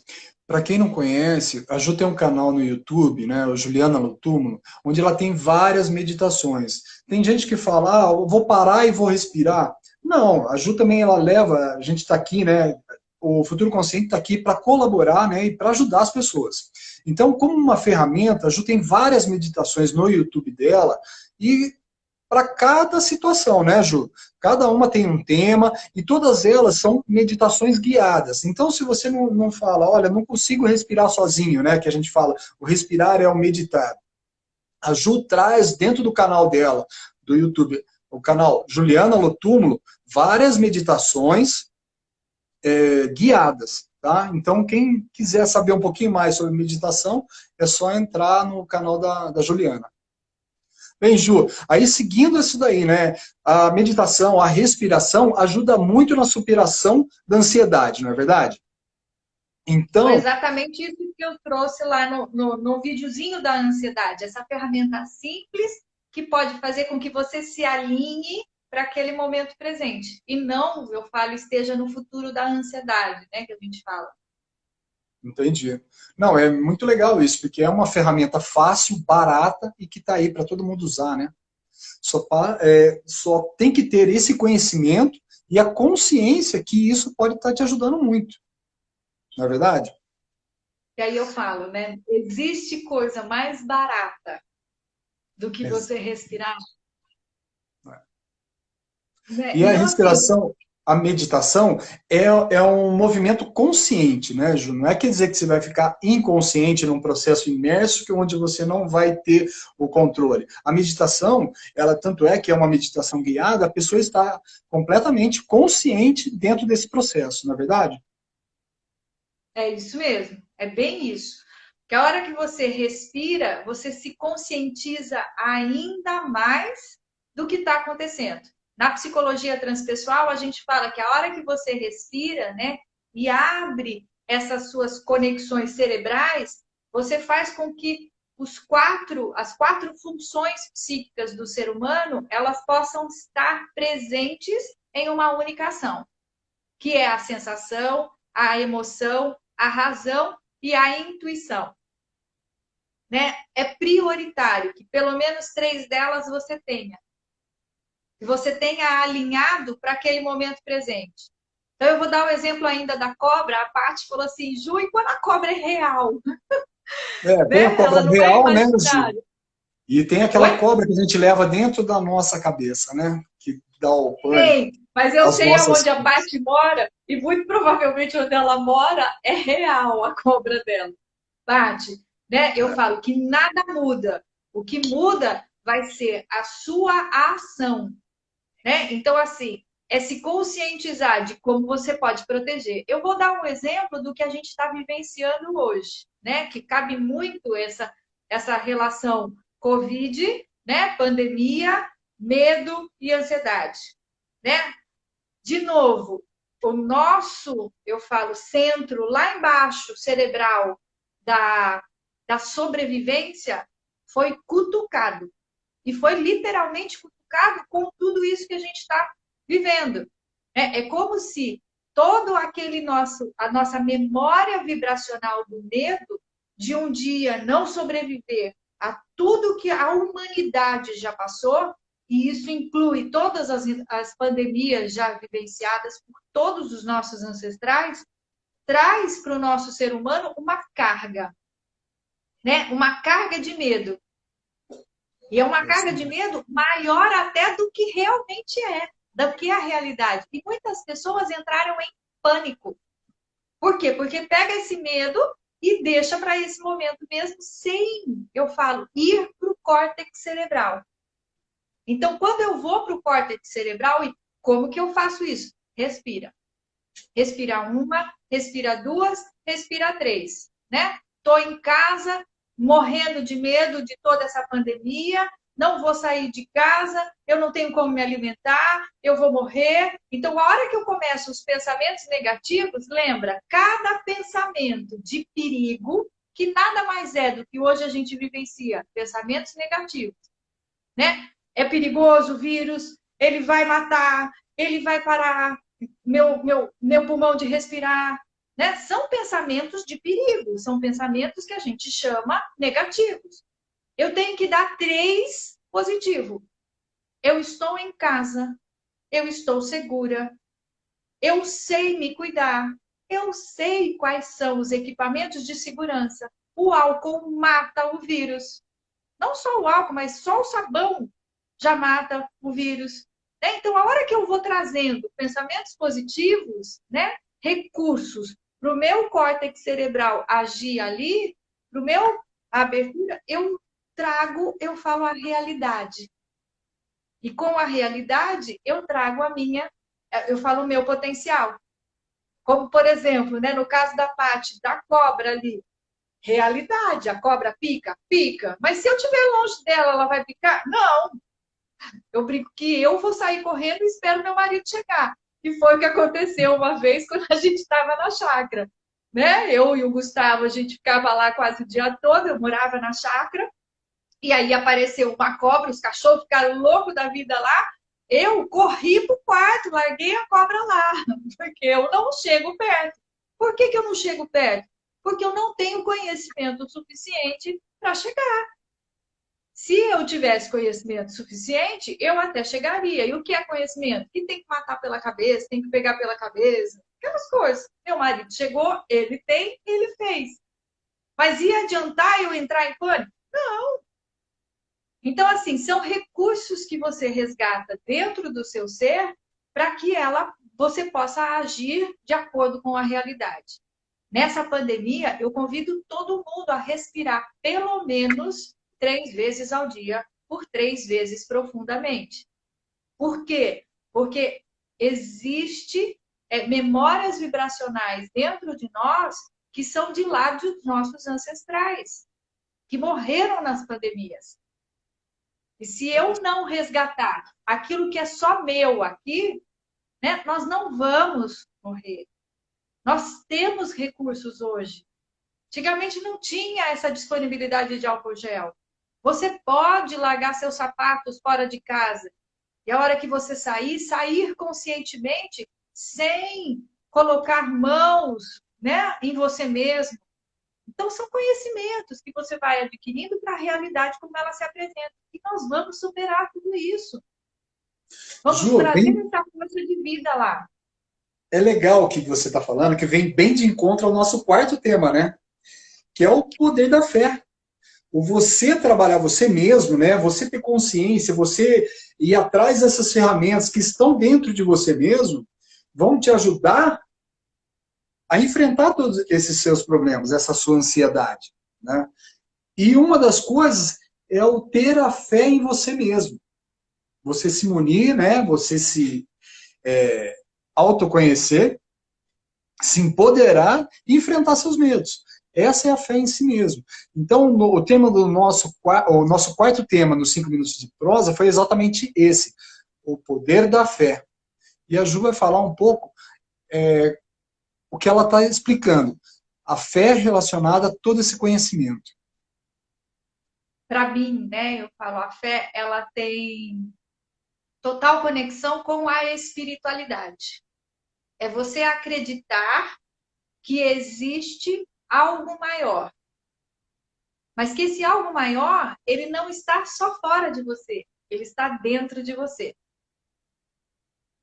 Para quem não conhece, a Ju tem um canal no YouTube, né, o Juliana Lotúmulo, onde ela tem várias meditações. Tem gente que fala, eu vou parar e vou respirar. Não, a Ju também ela leva, a gente está aqui, né, o Futuro Consciente está aqui para colaborar, né, e para ajudar as pessoas. Então, como uma ferramenta, a Ju tem várias meditações no YouTube dela e para cada situação, né, Ju? Cada uma tem um tema e todas elas são meditações guiadas. Então, se você não fala, olha, não consigo respirar sozinho, né, que a gente fala, o respirar é o meditar. A Ju traz dentro do canal dela, do YouTube, o canal Juliana Lotúmulo, várias meditações guiadas, tá? Então, quem quiser saber um pouquinho mais sobre meditação, é só entrar no canal da Juliana. Bem, Ju, aí seguindo isso daí, né? A meditação, a respiração ajuda muito na superação da ansiedade, não é verdade? Foi Então, exatamente isso que eu trouxe lá no videozinho da ansiedade. Essa ferramenta simples que pode fazer com que você se alinhe para aquele momento presente. E não, eu falo, esteja no futuro da ansiedade, né? Que a gente fala. entendi. Não, é muito legal isso, porque é uma ferramenta fácil, barata e que está aí para todo mundo usar, né? Só tem que ter esse conhecimento e a consciência que isso pode estar te ajudando muito. Não é verdade? E aí eu falo, né? Existe coisa mais barata do que você respirar? Né? E a Então, assim, respiração, a meditação é um movimento consciente, né, Ju? Não é quer dizer que você vai ficar inconsciente num processo imerso que onde você não vai ter o controle. A meditação, ela tanto é que é uma meditação guiada, a pessoa está completamente consciente dentro desse processo, não é verdade? é isso mesmo, é bem isso. Que a hora que você respira, você se conscientiza ainda mais do que está acontecendo. Na psicologia transpessoal, a gente fala que a hora que você respira, né, e abre essas suas conexões cerebrais, você faz com que as 4 funções psíquicas do ser humano, elas possam estar presentes em uma única ação, que é a sensação, a emoção, a razão e a intuição. Né? É prioritário que pelo menos 3 delas você tenha. Que você tenha alinhado para aquele momento presente. Então, eu vou dar o exemplo ainda da cobra. A Paty falou assim, Ju, e quando a cobra é real? Tem a Né? cobra Ela não é real, né, Ju? imaginária. E tem aquela Oi? cobra que a gente leva dentro da nossa cabeça, né? Que dá o pânico, Tem, mas eu as sei nossas. aonde a Paty mora e muito provavelmente onde ela mora é real a cobra dela. Paty, né? Eu falo que nada muda. O que muda vai ser a sua ação. Né? Então, assim, é se conscientizar de como você pode proteger. Eu vou dar um exemplo do que a gente está vivenciando hoje, né? Que cabe muito essa relação Covid, né? Pandemia, medo e ansiedade, né? De novo, o nosso, eu falo, centro lá embaixo, cerebral, da, da sobrevivência, foi cutucado. E foi literalmente cutucado com tudo isso que a gente está vivendo. É como se todo a nossa memória vibracional do medo de um dia não sobreviver a tudo que a humanidade já passou, e isso inclui todas as pandemias já vivenciadas por todos os nossos ancestrais, traz para o nosso ser humano uma carga, né? Uma carga de medo. E é uma carga de medo maior até do que realmente é, do que é a realidade. E muitas pessoas entraram em pânico. Por quê? Porque pega esse medo e deixa para esse momento mesmo sem, eu falo, ir para o córtex cerebral. Então, quando eu vou para o córtex cerebral, e como que eu faço isso? Respira. Respira 1, respira 2, respira 3, né? Estou em casa, morrendo de medo de toda essa pandemia, não vou sair de casa, eu não tenho como me alimentar, eu vou morrer. Então, a hora que eu começo os pensamentos negativos, lembra, cada pensamento de perigo, que nada mais é do que hoje a gente vivencia, pensamentos negativos, né? É perigoso o vírus, ele vai matar, ele vai parar meu pulmão de respirar, né? São pensamentos de perigo, são pensamentos que a gente chama negativos. Eu tenho que dar 3 positivo. Eu estou em casa, eu estou segura, eu sei me cuidar, eu sei quais são os equipamentos de segurança. O álcool mata o vírus. Não só o álcool, mas só o sabão já mata o vírus. Né? Então, a hora que eu vou trazendo pensamentos positivos, né, recursos para o meu córtex cerebral agir ali, para o meu abertura, eu trago, eu falo a realidade. E com a realidade, eu trago a minha, eu falo o meu potencial. Como, por exemplo, né, no caso da Paty, da cobra ali, realidade, a cobra pica? Pica. Mas se eu estiver longe dela, ela vai picar? Não. Eu brinco que eu vou sair correndo e espero meu marido chegar. E foi o que aconteceu uma vez quando a gente estava na chácara. Né? Eu e o Gustavo, a gente ficava lá quase o dia todo, eu morava na chácara, e aí apareceu uma cobra, os cachorros ficaram loucos da vida lá. Eu corri pro quarto, larguei a cobra lá, porque eu não chego perto. Por que eu não chego perto? Porque eu não tenho conhecimento suficiente para chegar. Se eu tivesse conhecimento suficiente, eu até chegaria. E o que é conhecimento? Que tem que matar pela cabeça, tem que pegar pela cabeça, aquelas coisas. Meu marido chegou, ele tem, ele fez. Mas ia adiantar eu entrar em pânico? Não. Então, assim, são recursos que você resgata dentro do seu ser para que você possa agir de acordo com a realidade. Nessa pandemia, eu convido todo mundo a respirar pelo menos 3 vezes ao dia, por 3 vezes profundamente. Por quê? Porque existe memórias vibracionais dentro de nós que são de lá dos nossos ancestrais, que morreram nas pandemias. E se eu não resgatar aquilo que é só meu aqui, né, nós não vamos morrer. Nós temos recursos hoje. Antigamente não tinha essa disponibilidade de álcool gel. Você pode largar seus sapatos fora de casa. E a hora que você sair, sair conscientemente, sem colocar mãos, né, em você mesmo. Então, são conhecimentos que você vai adquirindo para a realidade como ela se apresenta. E nós vamos superar tudo isso. Vamos Ju, trazer essa força de vida lá. é legal o que você está falando, que vem bem de encontro ao nosso quarto tema, né? Que é o poder da fé. O você trabalhar você mesmo, né? Você ter consciência, você ir atrás dessas ferramentas que estão dentro de você mesmo, vão te ajudar a enfrentar todos esses seus problemas, essa sua ansiedade, né? E uma das coisas é o ter a fé em você mesmo. Você se munir, né? Você se autoconhecer, se empoderar e enfrentar seus medos. Essa é a fé em si mesmo. Então, o tema do o nosso quarto tema nos 5 minutos de prosa foi exatamente esse, o poder da fé. E a Ju vai falar um pouco o que ela está explicando. A fé relacionada a todo esse conhecimento. Para mim, né, eu falo, a fé, ela tem total conexão com a espiritualidade. É você acreditar que existe algo maior. Mas que esse algo maior, ele não está só fora de você, ele está dentro de você.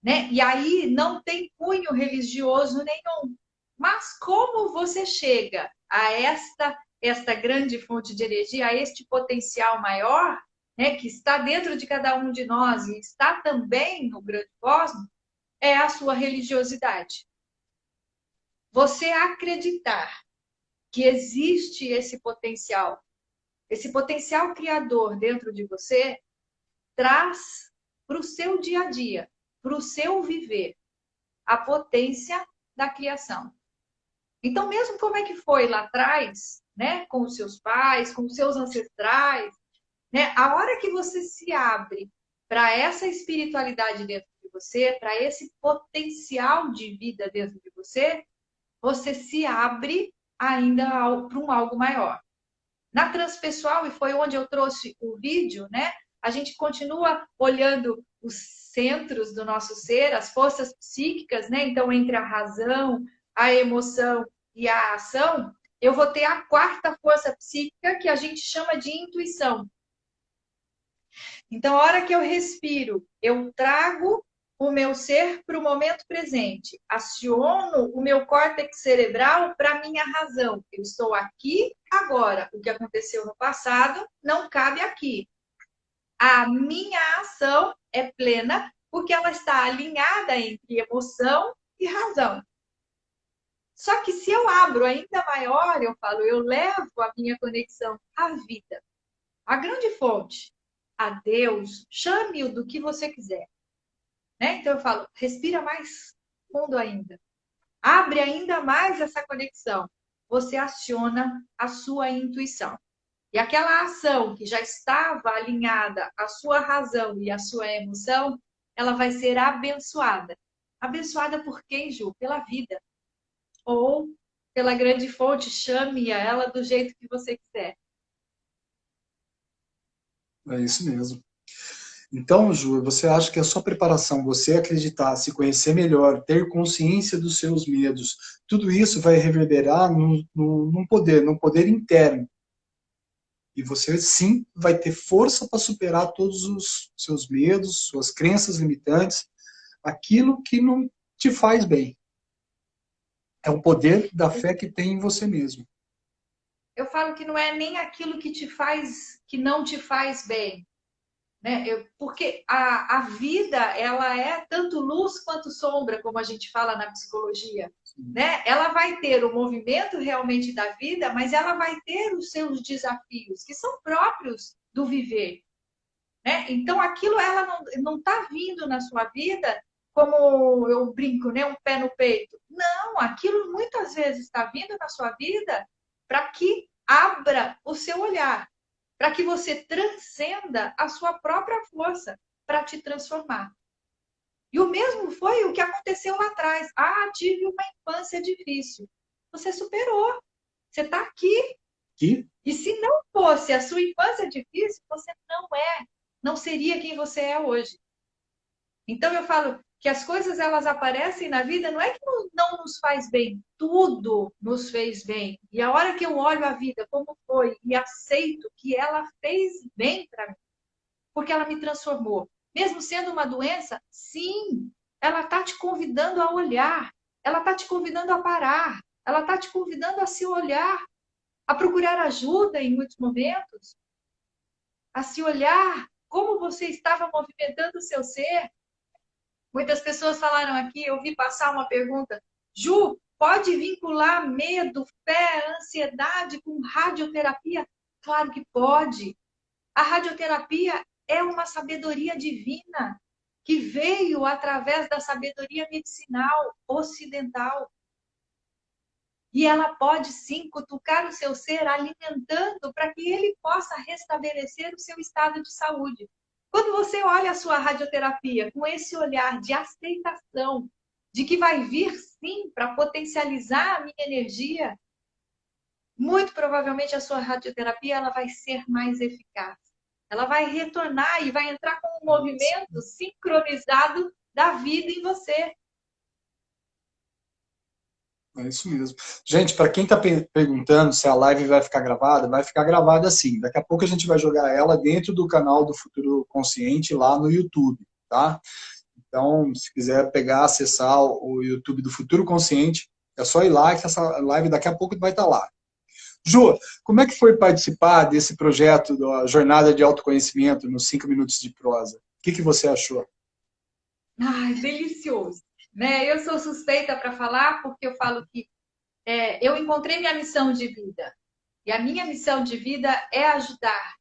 Né? E aí não tem cunho religioso nenhum. Mas como você chega a esta grande fonte de energia, a este potencial maior, né, que está dentro de cada um de nós e está também no grande cosmos, é a sua religiosidade. Você acreditar que existe esse potencial criador dentro de você, traz para o seu dia a dia, para o seu viver, a potência da criação. Então, mesmo como é que foi lá atrás, né, com os seus pais, com os seus ancestrais, né? A hora que você se abre para essa espiritualidade dentro de você, para esse potencial de vida dentro de você, você se abre ainda para um algo maior. Na transpessoal, e foi onde eu trouxe o vídeo, né? A gente continua olhando os centros do nosso ser, as forças psíquicas, né? Então, entre a razão, a emoção e a ação, eu vou ter a quarta força psíquica, que a gente chama de intuição. Então, a hora que eu respiro, eu trago o meu ser para o momento presente, aciono o meu córtex cerebral para a minha razão. Eu estou aqui agora. O que aconteceu no passado não cabe aqui. A minha ação é plena porque ela está alinhada entre emoção e razão. Só que se eu abro ainda maior, eu falo, eu levo a minha conexão à vida, à grande fonte, a Deus, chame-o do que você quiser. Né? Então eu falo, respira mais fundo ainda. Abre ainda mais essa conexão. Você aciona a sua intuição. E aquela ação que já estava alinhada à sua razão e à sua emoção, ela vai ser abençoada. Abençoada por quem, Ju? Pela vida. Ou pela grande fonte, chame ela do jeito que você quiser. É isso mesmo. Então, Ju, você acha que a sua preparação, você acreditar, se conhecer melhor, ter consciência dos seus medos, tudo isso vai reverberar num poder interno. E você, sim, vai ter força para superar todos os seus medos, suas crenças limitantes, aquilo que não te faz bem. É o poder da fé que tem em você mesmo. Eu falo que não é nem aquilo que te faz, que não te faz bem. Né? Porque a vida, ela é tanto luz quanto sombra, como a gente fala na psicologia. Né? Ela vai ter o movimento realmente da vida, mas ela vai ter os seus desafios, que são próprios do viver. Né? Então, aquilo ela não está vindo na sua vida como eu brinco, né? Um pé no peito. Não, aquilo muitas vezes está vindo na sua vida para que abra o seu olhar, para que você transcenda a sua própria força para te transformar. E o mesmo foi o que aconteceu lá atrás. Ah, tive uma infância difícil. Você superou. Você está aqui. E se não fosse a sua infância difícil, você não seria quem você é hoje. Então eu falo que as coisas elas aparecem na vida, não é que não nos faz bem, tudo nos fez bem. E a hora que eu olho a vida como foi e aceito que ela fez bem para mim, porque ela me transformou. Mesmo sendo uma doença, sim, ela está te convidando a olhar, ela está te convidando a parar, ela está te convidando a se olhar, a procurar ajuda em muitos momentos, a se olhar como você estava movimentando o seu ser. Muitas pessoas falaram aqui, eu vi passar uma pergunta, Ju, pode vincular medo, fé, ansiedade com radioterapia? Claro que pode. A radioterapia é uma sabedoria divina que veio através da sabedoria medicinal ocidental. E ela pode sim cutucar o seu ser alimentando para que ele possa restabelecer o seu estado de saúde. Quando você olha a sua radioterapia com esse olhar de aceitação, de que vai vir sim para potencializar a minha energia, muito provavelmente a sua radioterapia ela vai ser mais eficaz. Ela vai retornar e vai entrar com um movimento sincronizado da vida em você. É isso mesmo. Gente, para quem está perguntando se a live vai ficar gravada, vai ficar gravada sim. Daqui a pouco a gente vai jogar ela dentro do canal do Futuro Consciente lá no YouTube, tá? Então, se quiser pegar, acessar o YouTube do Futuro Consciente, é só ir lá que essa live daqui a pouco vai estar lá. Ju, como é que foi participar desse projeto da Jornada de Autoconhecimento nos 5 Minutos de Prosa? O que você achou? Ai, delicioso. Né? Eu sou suspeita para falar porque eu falo que eu encontrei minha missão de vida. E a minha missão de vida é ajudar,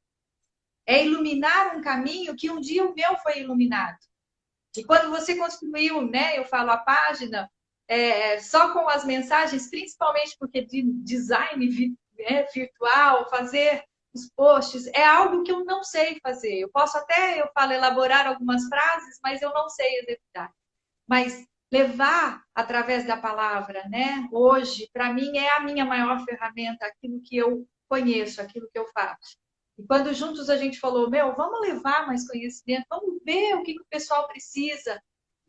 é iluminar um caminho que um dia o meu foi iluminado. E quando você construiu, né, eu falo a página, só com as mensagens, principalmente porque de design virtual, fazer os posts, é algo que eu não sei fazer. Eu posso até, elaborar algumas frases, mas eu não sei executar. Mas levar através da palavra, né? Hoje, para mim, é a minha maior ferramenta, aquilo que eu conheço, aquilo que eu faço. E quando juntos a gente falou, vamos levar mais conhecimento, vamos ver o que o pessoal precisa,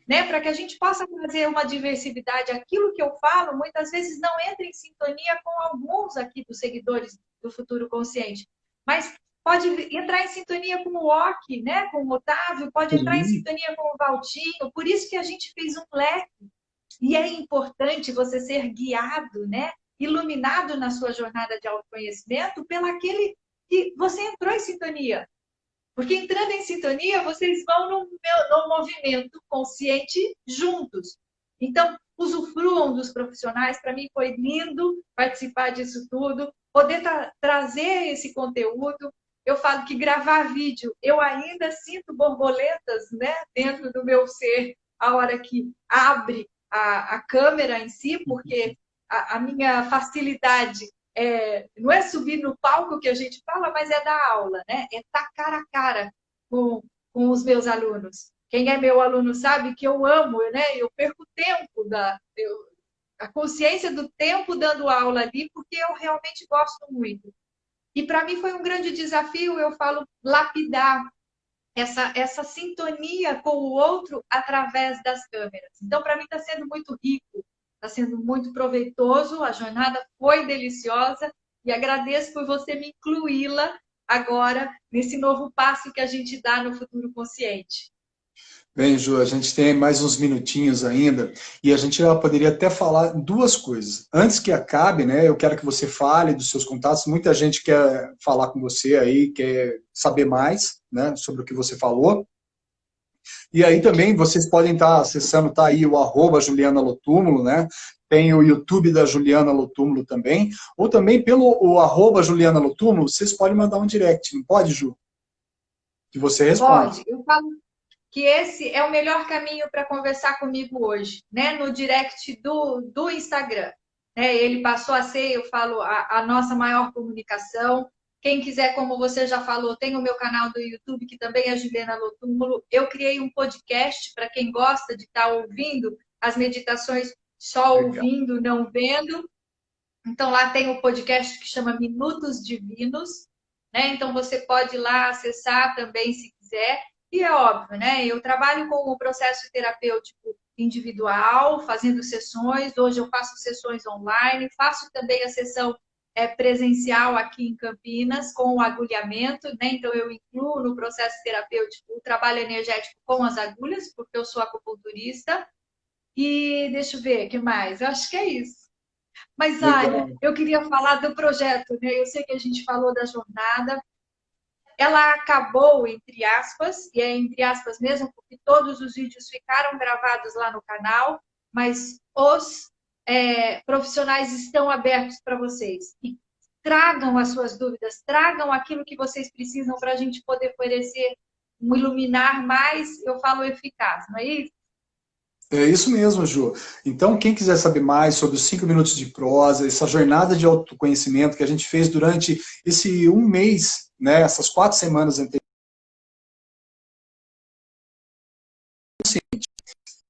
né? Para que a gente possa trazer uma diversidade. Aquilo que eu falo, muitas vezes não entra em sintonia com alguns aqui dos seguidores do Futuro Consciente, mas pode entrar em sintonia com o Ok, né? Com o Otávio, pode entrar em Sim. sintonia com o Valtinho. Por isso que a gente fez um leque. E é importante você ser guiado, né? Iluminado na sua jornada de autoconhecimento pelo aquele que você entrou em sintonia. Porque entrando em sintonia, vocês vão no movimento consciente juntos. Então, usufruam dos profissionais. Para mim foi lindo participar disso tudo, poder trazer esse conteúdo. Eu falo que gravar vídeo, eu ainda sinto borboletas, né, dentro do meu ser, a hora que abre a câmera em si, porque a minha facilidade não é subir no palco que a gente fala, mas é dar aula, né? É estar cara a cara com os meus alunos. Quem é meu aluno sabe que eu amo, né? Eu perco tempo, a consciência do tempo dando aula ali, porque eu realmente gosto muito. E para mim foi um grande desafio, eu falo, lapidar essa sintonia com o outro através das câmeras. Então, para mim, está sendo muito rico, está sendo muito proveitoso, a jornada foi deliciosa e agradeço por você me incluí-la agora nesse novo passo que a gente dá no Futuro Consciente. Bem, Ju, a gente tem mais uns minutinhos ainda e a gente já poderia até falar duas coisas. Antes que acabe, né, eu quero que você fale dos seus contatos. Muita gente quer falar com você aí, quer saber mais, né, sobre o que você falou. E aí também vocês podem estar acessando, tá aí o @Juliana Lotúmulo, né? Tem o YouTube da Juliana Lotúmulo também. Ou também pelo @Juliana Lotúmulo, vocês podem mandar um direct, não pode, Ju? Que você responde. Pode, eu falo que esse é o melhor caminho para conversar comigo hoje, né? No direct do Instagram. Né? Ele passou a ser, eu falo, a nossa maior comunicação. Quem quiser, como você já falou, tem o meu canal do YouTube, que também é Juliana Lotúmulo. Eu criei um podcast para quem gosta de estar ouvindo as meditações só Legal. ouvindo, não vendo. Então, lá tem o podcast que chama Minutos Divinos. Né? Então, você pode ir lá acessar também, se quiser. E é óbvio, né? Eu trabalho com o processo terapêutico individual, fazendo sessões. Hoje eu faço sessões online, faço também a sessão presencial aqui em Campinas, com o agulhamento, né? Então eu incluo no processo terapêutico o trabalho energético com as agulhas, porque eu sou acupunturista. E deixa eu ver, o que mais? Eu acho que é isso. Mas, Anne, Legal. eu queria falar do projeto, né? Eu sei que a gente falou da jornada, ela acabou, entre aspas, e é entre aspas mesmo, porque todos os vídeos ficaram gravados lá no canal, mas os profissionais estão abertos para vocês. E tragam as suas dúvidas, tragam aquilo que vocês precisam para a gente poder oferecer um iluminar mais, eu falo, eficaz, não é isso? É isso mesmo, Ju. Então, quem quiser saber mais sobre os 5 minutos de prosa, essa jornada de autoconhecimento que a gente fez durante esse um mês, né, essas 4 semanas anteriores,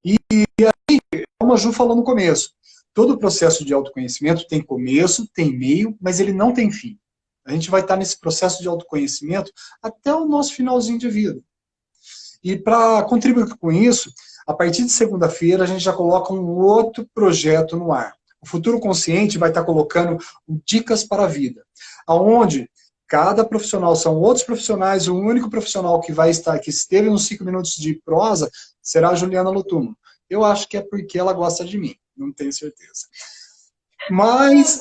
e aí, como a Ju falou no começo, todo o processo de autoconhecimento tem começo, tem meio, mas ele não tem fim. A gente vai estar nesse processo de autoconhecimento até o nosso finalzinho de vida. E para contribuir com isso, a partir de segunda-feira a gente já coloca um outro projeto no ar. O Futuro Consciente vai estar colocando dicas para a vida, aonde cada profissional, são outros profissionais, o único profissional que vai estar, que esteve nos 5 minutos de prosa, será a Juliana Lotúmulo. Eu acho que é porque ela gosta de mim, não tenho certeza. Mas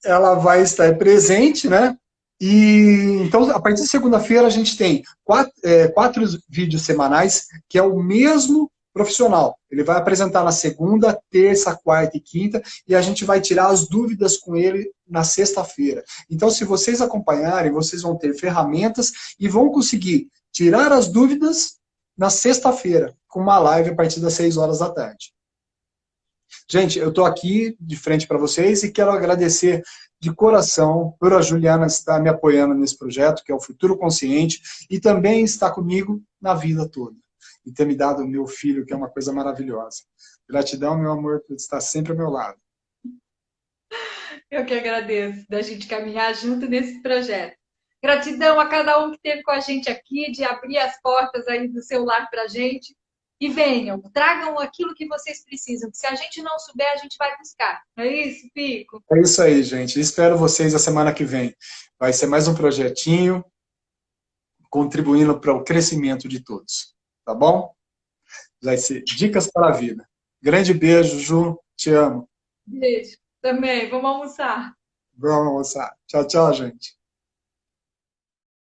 ela vai estar presente, né? E então, a partir de segunda-feira, a gente tem 4 vídeos semanais, que é o mesmo profissional. Ele vai apresentar na segunda, terça, quarta e quinta, e a gente vai tirar as dúvidas com ele na sexta-feira. Então, se vocês acompanharem, vocês vão ter ferramentas e vão conseguir tirar as dúvidas na sexta-feira, com uma live a partir das 6 horas da tarde. Gente, eu estou aqui de frente para vocês e quero agradecer de coração por a Juliana estar me apoiando nesse projeto, que é o Futuro Consciente, e também estar comigo na vida toda. E ter me dado o meu filho, que é uma coisa maravilhosa. Gratidão, meu amor, por estar sempre ao meu lado. Eu que agradeço da gente caminhar junto nesse projeto. Gratidão a cada um que esteve com a gente aqui, de abrir as portas aí do seu lar para a gente. E venham, tragam aquilo que vocês precisam, que se a gente não souber, a gente vai buscar. Não é isso, Pico? É isso aí, gente. Espero vocês a semana que vem. Vai ser mais um projetinho contribuindo para o crescimento de todos. Tá bom? Vai ser Dicas para a Vida. Grande beijo, Ju. Te amo. Beijo. Também. Vamos almoçar. Vamos almoçar. Tchau, tchau, gente.